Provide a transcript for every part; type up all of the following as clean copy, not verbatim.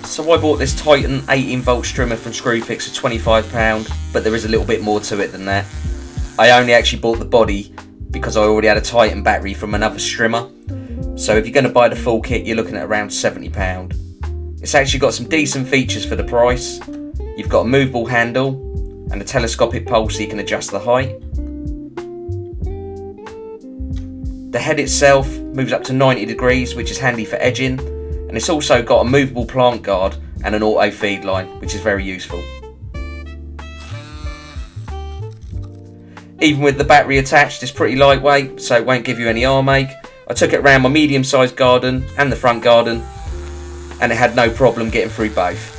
So I bought this Titan 18V Strimmer from Screwfix for £25, but there is a little bit more to it than that. I only actually bought the body because I already had a Titan battery from another Strimmer. So if you're going to buy the full kit, you're looking at around £70. It's actually got some decent features for the price. You've got a movable handle and a telescopic pole so you can adjust the height. The head itself moves up to 90 degrees, which is handy for edging. And it's also got a movable plant guard and an auto feed line, which is very useful. Even with the battery attached, it's pretty lightweight, so it won't give you any arm ache. I took it around my medium-sized garden and the front garden, and it had no problem getting through both.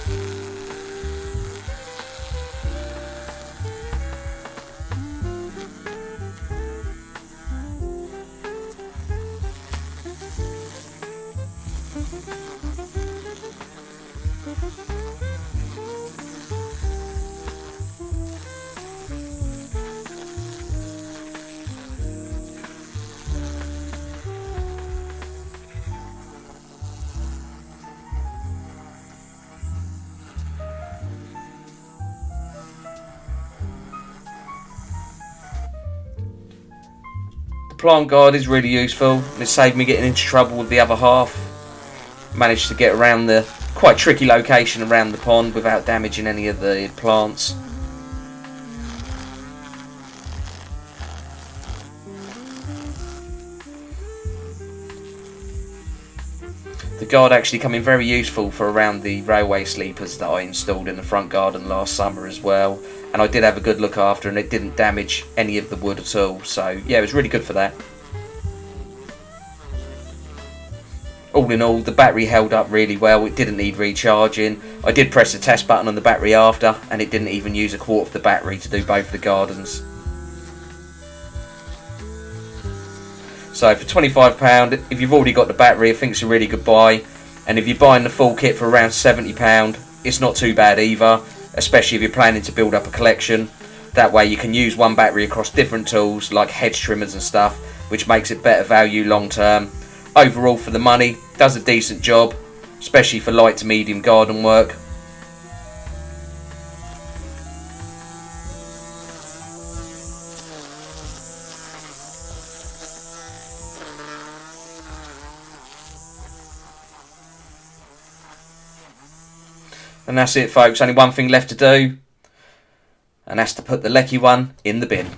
The plant guard is really useful, and it saved me getting into trouble with the other half. Managed to get around the quite tricky location around the pond without damaging any of the plants. The guard actually come in very useful for around the railway sleepers that I installed in the front garden last summer as well, and I did have a good look after, and it didn't damage any of the wood at all, so yeah, it was really good for that. All in all, the battery held up really well. It didn't need recharging. I did press the test button on the battery after, and it didn't even use a quarter of the battery to do both the gardens. So for £25, if you've already got the battery, I think it's a really good buy. And if you're buying the full kit for around £70, it's not too bad either, especially if you're planning to build up a collection. That way you can use one battery across different tools like hedge trimmers and stuff, which makes it better value long term. Overall, for the money, does a decent job, especially for light to medium garden work. And that's it, folks. Only one thing left to do, and that's to put the lecky one in the bin.